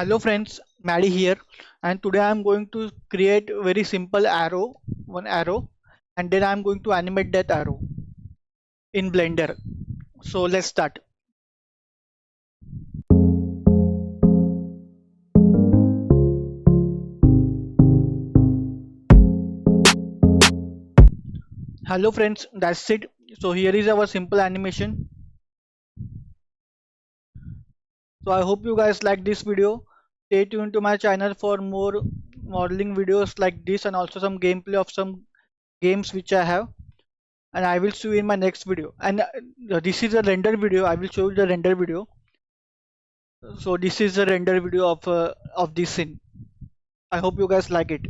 Hello friends, Maddie here, and today I'm going to create a very simple arrow, one arrow, and then I'm going to animate that arrow in Blender. So let's start. Hello friends, that's it. So here is our simple animation. So I hope you guys like this video. Stay tuned to my channel for more modeling videos like this and also some gameplay of some games which I have. And I will see you in my next video. And this is a render video. I will show you the render video. So this is a render video of this scene. I hope you guys like it.